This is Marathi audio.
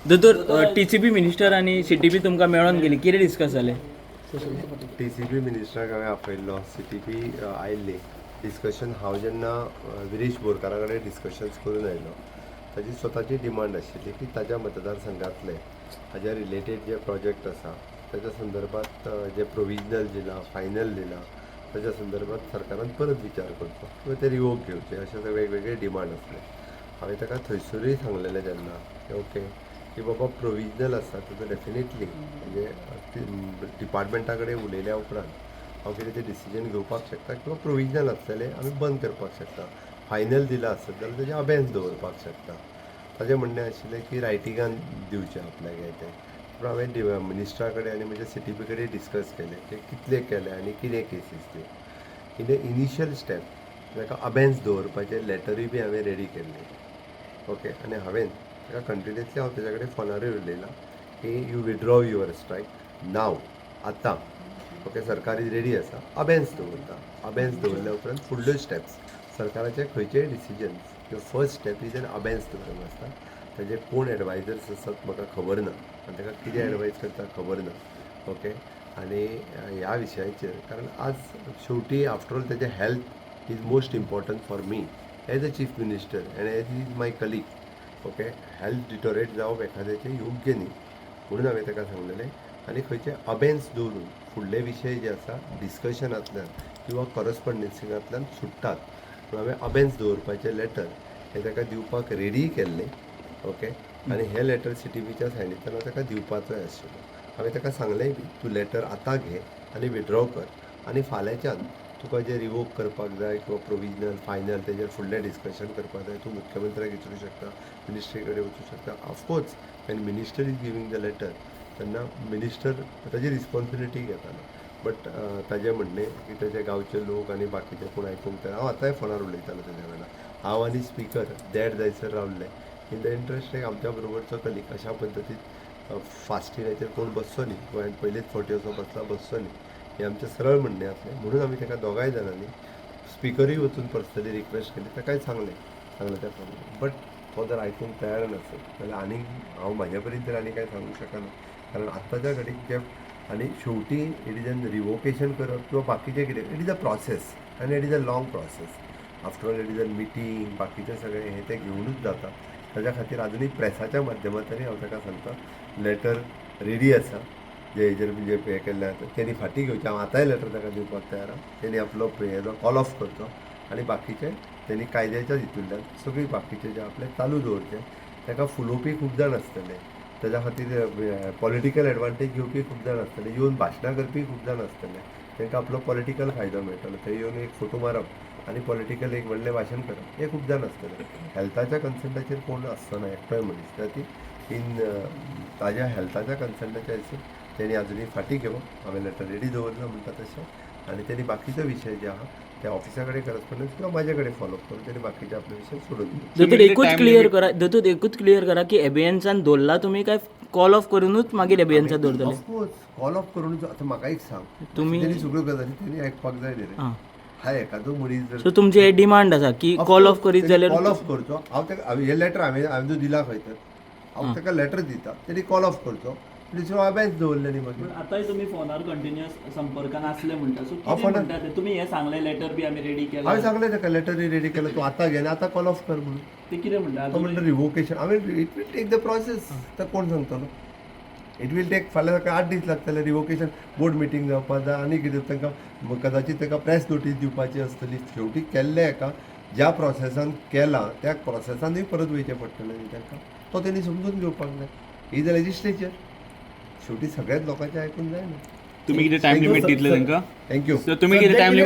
दोतोर TCP मिनिस्टर आणि CTP तुमकां मेळोन गेली, कितें डिस्कस जालें? TCP मिनिस्टराक हांवें आपयल्लो, CTP आयिल्ली. डिस्कशन हांव जेन्ना विरेश बोरकारा कडेन डिस्कशन्स करून आयलो, ताची स्वताची डिमांड आशिल्ली की ताज्या मतदारसंघातले हाज्या रिलेटेड जे प्रोजेक्ट आसा ताच्या संदर्भात जे प्रोविजनल दिला, फायनल दिला, ताच्या संदर्भात सरकारान परत विचार करचो किंवा ते रिवोक घेवचे अशे ते वेगवेगळे डिमांड आसले. हांवें ताका थंयसरूय सांगलेलें जेन्ना ओके की बाबा प्रोविजनल आसा ताजो डेफिनेटली म्हणजे डिपार्टमेंटा कडेन उलयल्या उपरांत हांव कितें तें डिसिजन घेवपाक शकता किंवा प्रोविजनल आसतलें आमी बंद करपाक शकता. फायनल दिला आसत जाल्यार तेजें अबेन्स दवरपाक शकता. ताजें म्हणणें आशिल्लें की रायटिंगान दिवचें आपल्याक हें तें. पूण हांवें मिनिस्टरा कडेन आनी म्हज्या CTP कडेन डिस्कस केलें की कितले केले आनी कितें केसीस त्यो. इन इनिशियल स्टेप ताका अबेन्स दवरपाचें लेटरूय बी हांवें रेडी केल्लें. ओके आनी हांवें ताका कंटिन्युअसली हांव तेज्या कडेन फोनारूय उलयलां की यू विड्रॉ युअर स्ट्रायक नाव आतां. ओके सरकार इज रेडी आसा, अबेन्स दवरता. अबेन्स दवरल्या उपरांत फुडल्यो स्टेप्स सरकाराचे खंयचेय डिसिजन्स किंवा फर्स्ट स्टेप इज एन अबेन्स दवरप आसता. ताजे कोण एडवायजर्स आसात म्हाका खबर ना आनी ताका कितें एडवायज करता खबर ना. ओके आनी ह्या विशयाचेर कारण आज शेवटी आफ्टर ऑल ताजें health is most important for me as a chief minister and as is my colleague. Okay health deteriorate जावप एखाद्याचें योग्य न्ही म्हणून हांवें ताका सांगलेलें आनी खंयचे अबेन्स दवरून फुडले विशय जे आसा डिस्कशनांतल्यान किंवा करस्पॉन्डन्सिंगांतल्यान सुट्टात. म्हणून हांवें अबेन्स दवरपाचें लेटर हें ताका दिवपाक रेडी केल्लें. ओके आनी हें लेटर CTPच्या सायडींतल्यान हांव ताका दिवपाचोय आशिल्लो. हांवें ताका सांगलेंय बी तूं लेटर आतां घे आनी विड्रॉ कर आनी फाल्यांच्यान तुका जें रिवोक करपाक जाय किंवा प्रोविजनल फायनल तेजेर फुडलें डिस्कशन करपाक जाय तूं मुख्यमंत्र्याक विचारूं शकता, मिनिस्ट्री कडेन वचूं शकता. Of course when minister is giving the letter तेन्ना मिनिस्टर ताजी रिस्पॉन्सिबिलिटी घेताना. बट ताजें म्हणणें की ताजे गांवचे लोक आनी बाकीचे कोण आयकूंक तयार. हांव आतांय फोनार उलयतालो तेज्या वेळार. हांव आनी स्पिकर देड जायसर रावल्ले इन द इंट्रस्ट एक आमच्या बरोबरचो कलीग अशा पद्दतीन फास्टिंगाचेर कोण बसचो न्ही किंवा हांवें पयलींच फावटी असो बसला बसचो न्ही हें आमचें सरळ म्हणणें आसलें. म्हणून आमी ताका दोगांय जाणांनी स्पिकरूय वचून पर्सनली रिक्वेस्ट केली. ताकाय सांगलें त्या प्रमाणे. बट तो जर आयकूंक तयार नासत जाल्यार आनीक हांव म्हाज्या परीन तर आनी कांय सांगूंक शकना कारण आत्ताच्या घडीक जे आनी शेवटी इट इज एन रिवोकेशन करप किंवा बाकीचें कितें इट इज अ प्रोसेस आनी it is a long process. After all it is a meeting बाकीचें सगळें हें तें घेवनूच जाता. ताज्या खातीर आजुनूय प्रेसाच्या माध्यमांतल्यानूय हांव ताका सांगता लेटर रेडी आसा जे हेजेर म्हणजे हें केल्लें आसा तेणी फाटीं घेवचें. हांव आतांय लेटर ताका दिवपाक तयार आहा. तेणी आपलो हेजो कॉल ऑफ करचो आनी बाकीचे तेणी कायद्याच्या हितूंतल्यान सगळीं बाकीचे जे आपले चालू दवरचे. ताका फुलोवपी खूब जाण आसतले ताज्या खातीर पॉलिटिकल एडवांटेज घेवपी खूब जाण आसतले येवन भाशणां करपी खूब जाण आसतले. तांकां आपलो पॉलिटिकल फायदो मेळटलो. थंय येवन एक फोटो मारप आनी पॉलिटिकल एक व्हडलें भाशण करप हे खूब जाण आसतले. हेल्थाच्या कन्सर्नाचेर कोण आसचो ना एकटोय मनीस. ती इन ताज्या हेल्थाच्या कन्सर्नाच्या हाचेर तेणी आजुनूय फाटीं घेवप. हांवें लेटर रेडी दवरला म्हणटा तशें आनी तेणी बाकीचो विशय जे आहा त्या ऑफिसा कडेन करस्पॉन्डन्स किंवा म्हाजे कडेन फॉलोअप करून तेणी बाकीचे आपले विशय सोडून दिले. दोतोर एकूच क्लियर करा की एबियन्सान दवरला तुमी काय कॉल ऑफ करूनच मागीर एबियन्सान दवरतले? ऑफकोर्स कॉल ऑफ करूनच. आतां म्हाका एक सांग तुमी तेणी सगळ्यो गजाली तेणी आयकपाक जाय न्ही रे. हा एखादो मनीस जर सो तुमची हे डिमांड आसा की कॉल ऑफ करीत जाल्यार कॉल ऑफ करचो. हांव हे लेटर हांवें जो दिला खंय तर हांव ताका लेटर दिता तेणी कॉल ऑफ करचो. दुसरो अबेन्स दवरले न्ही मागीर. आतांय तुमी फोनार कंटिन्युअस संपर्कान आसले म्हणटा सो कितें म्हणटा ते तुमी हें सांगलें लेटर बी आमी रेडी केला. हांवें सांगलें ताका लेटरूय रेडी केला तूं आतां घे आनी आतां कॉल ऑफ कर म्हणून. ते कितें म्हणटा तो म्हणटा रिवोकेशन. हांवें it will take the process. तर कोण सांगतलो इट वील टेक फाल्यां ताका 8 दीस लागतले. रिवोकेशन बोर्ड मिटींग जावपाक जाय आनी कितें तांकां कदाचित ताका प्रेस नोटीस दिवपाची आसतली. शेवटी केल्लें हेका ज्या प्रोसेसान केलां त्या प्रोसेसानूय परत वयचें पडटलें न्ही तांकां. तो तेणी समजून घेवपाक जाय. Is a legislature. शेवटी सगळ्याच लोकांचें आयकून जाय न्ही. तुम्ही किती टाइम लिमिट दितले तांकां? थँक्यू. तुम्ही किती टाइम